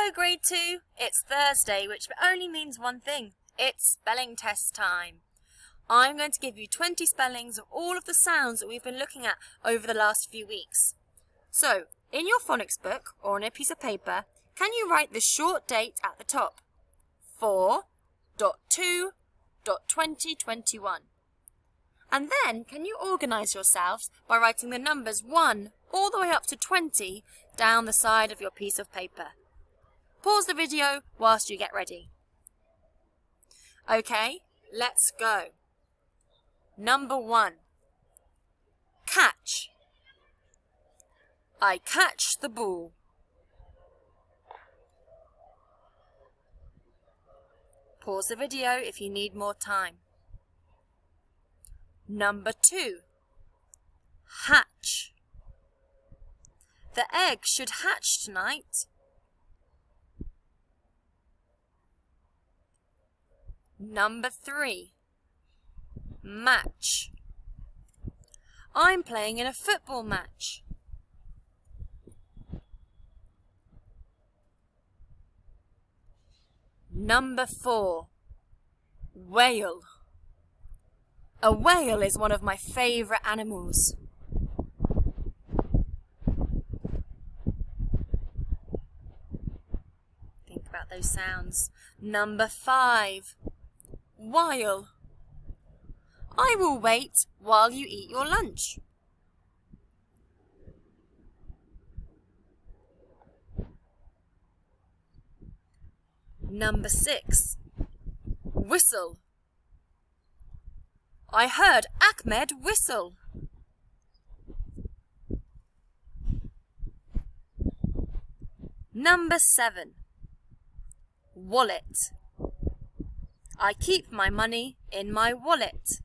Hello grade 2, it's Thursday, which only means one thing. It's spelling test time. I'm going to give you 20 spellings of all of the sounds that we've been looking at over the last few weeks. So, in your phonics book or on a piece of paper, can you write the short date at the top? 4.2.2021. And then, can you organise yourselves by writing the numbers 1 all the way up to 20 down the side of your piece of paper? Pause the video whilst you get ready. Okay, let's go. Number 1. Catch. I catch the ball. Pause the video if you need more time. Number 2. Hatch. The egg should hatch tonight. Number 3. Match. I'm playing in a football match. Number 4. Whale. A whale is one of my favourite animals. Think about those sounds. Number 5. While. I will wait while you eat your lunch. Number 6. Whistle. I heard Ahmed whistle. Number 7. Wallet. I keep my money in my wallet.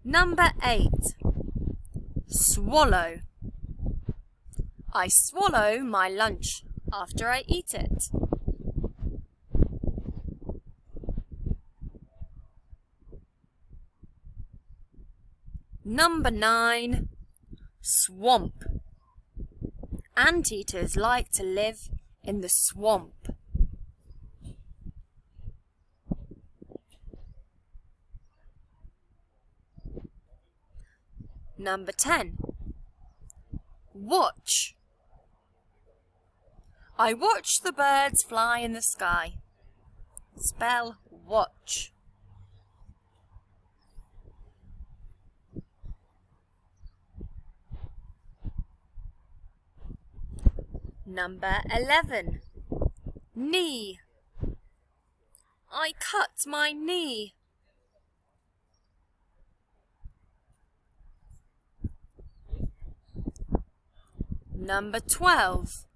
Number 8. Swallow. I swallow my lunch after I eat it. Number 9. Swamp. Anteaters like to live in the swamp. Number 10. Watch. I watch the birds fly in the sky. Spell watch. Number 11. Knee. I cut my knee. Number 12.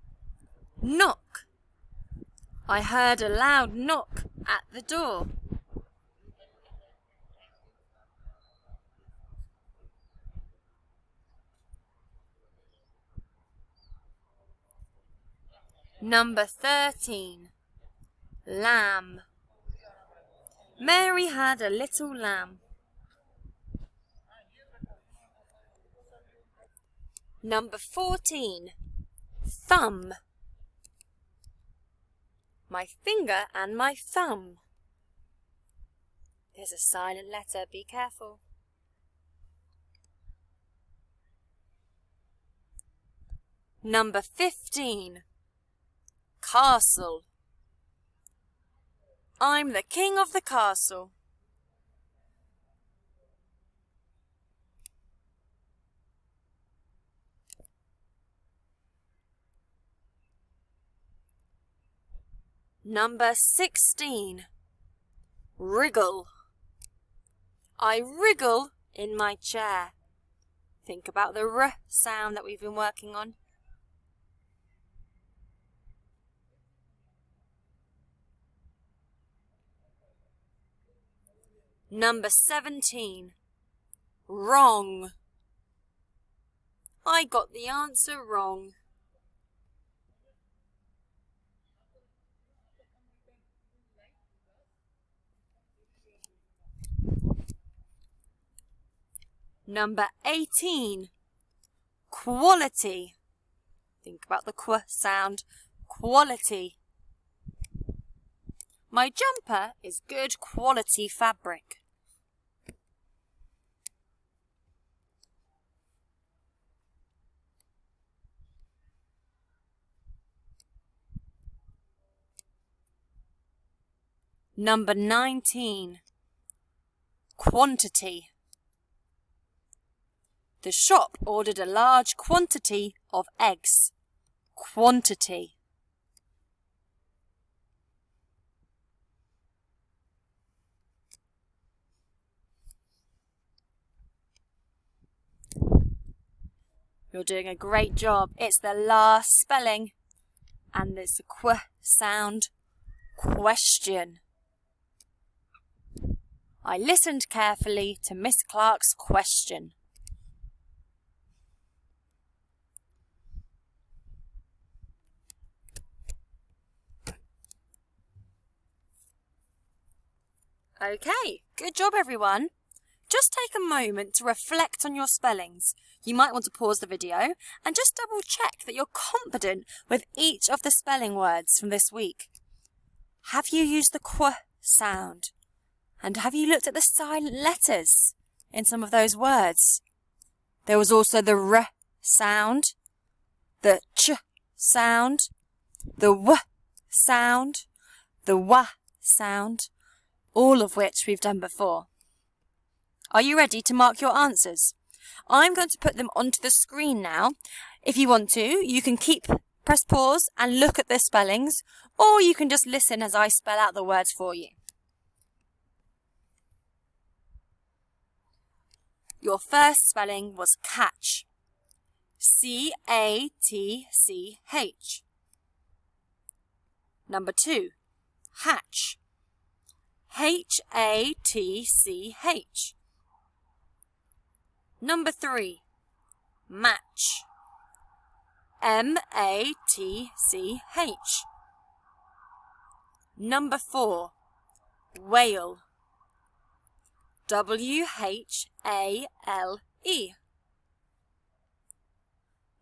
Knock. I heard a loud knock at the door. Number 13. Lamb. Mary had a little lamb. Number 14. Thumb. My finger and my thumb. There's a silent letter, be careful. Number 15. Castle. I'm the king of the castle. Number 16. Wriggle. I wriggle in my chair. Think about the R sound that we've been working on. Number 17. Wrong. I got the answer wrong. Number 18. Quality. Think about the qu sound. Quality. My jumper is good quality fabric. Number 19. Quantity. The shop ordered a large quantity of eggs. Quantity. You're doing a great job. It's the last spelling. And there's the qu sound. Question. I listened carefully to Miss Clark's question. Okay, good job everyone. Just take a moment to reflect on your spellings. You might want to pause the video and just double check that you're confident with each of the spelling words from this week. Have you used the qu sound? And have you looked at the silent letters in some of those words? There was also the r sound, the ch sound, the w sound, the w sound, all of which we've done before. Are you ready to mark your answers? I'm going to put them onto the screen now. If you want to, you can press pause and look at the spellings, or you can just listen as I spell out the words for you. Your first spelling was catch. C-A-T-C-H. Number 2, hatch. H-A-T-C-H. Number 3, match. M-A-T-C-H. Number 4, whale. W-H-A-L-E.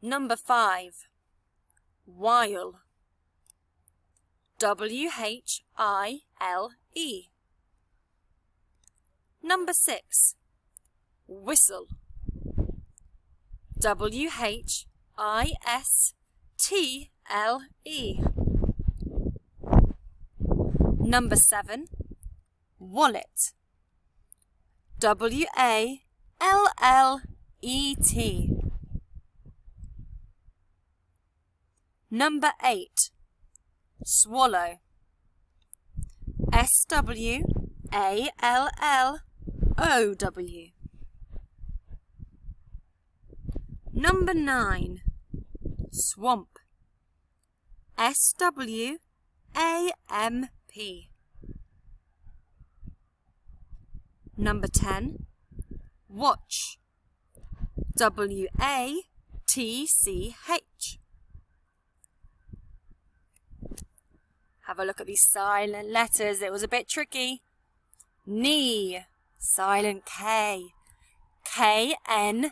Number 5, while. W-H-I-L-E. Number 6, whistle. W-H-I-S-T-L-E. Number 7, wallet. W-A-L-L-E-T. Number 8, swallow. S-W-A-L-L-O-W. Number 9, swamp. S-W-A-M-P. Number 10, watch. W-A-T-C-H. Have a look at these silent letters. It was a bit tricky. Knee, silent K. K-N-E-E.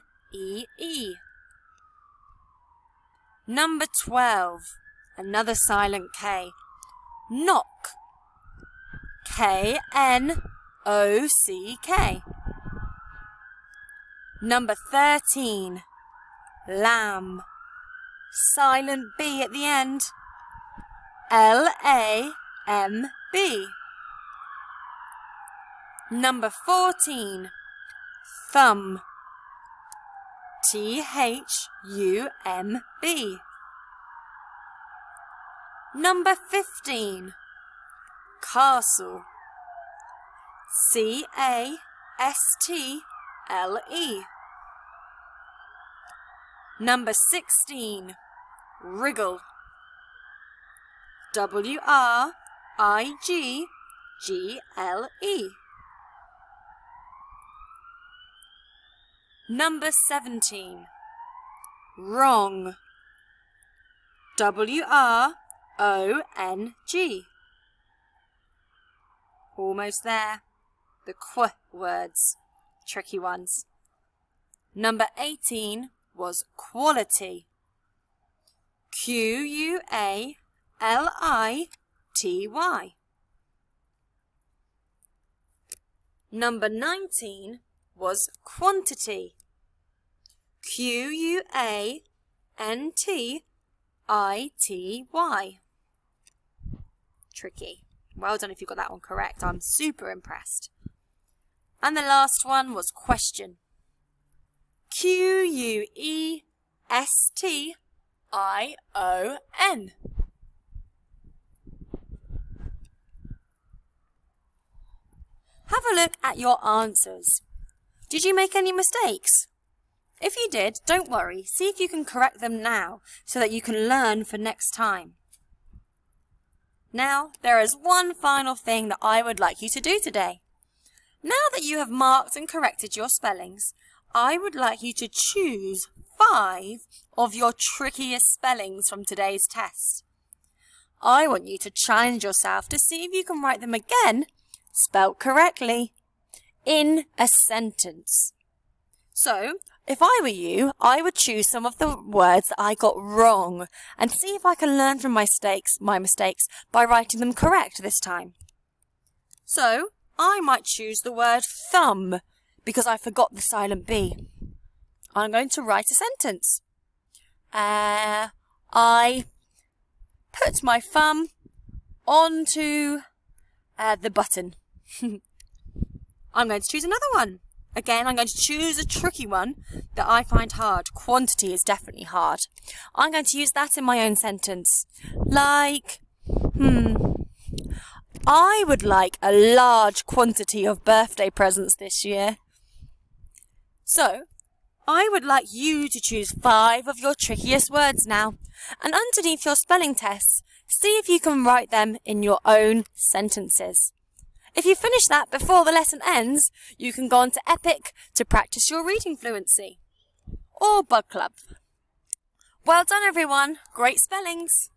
Number 12, another silent K. Knock. K-N-O-C-K. Number 13, lamb. Silent B at the end. L-A-M-B. Number 14, thumb. T-H-U-M-B. Number 15, castle. C-A-S-T-L-E. Number 16, wriggle. W-R-I-G-G-L-E. Number 17, wrong. W-R-O-N-G. Almost there. The qu words. Tricky ones. Number 18, was quality. Quality. Number 19 was quantity. Quantity. Tricky. Well done if you got that one correct. I'm super impressed. And the last one was question. Question. Have a look at your answers. Did you make any mistakes? If you did, don't worry. See if you can correct them now so that you can learn for next time. Now, there is one final thing that I would like you to do today. Now that you have marked and corrected your spellings, I would like you to choose 5 of your trickiest spellings from today's test. I want you to challenge yourself to see if you can write them again, spelt correctly, in a sentence. So, if I were you, I would choose some of the words that I got wrong and see if I can learn from my mistakes by writing them correct this time. So, I might choose the word thumb because I forgot the silent B. I'm going to write a sentence. I put my thumb onto the button. I'm going to choose another one. Again, I'm going to choose a tricky one that I find hard. Quantity is definitely hard. I'm going to use that in my own sentence. Like, I would like a large quantity of birthday presents this year. So, I would like you to choose 5 of your trickiest words now, and underneath your spelling tests, see if you can write them in your own sentences. If you finish that before the lesson ends, you can go on to Epic to practice your reading fluency. Or Bug Club. Well done everyone, great spellings!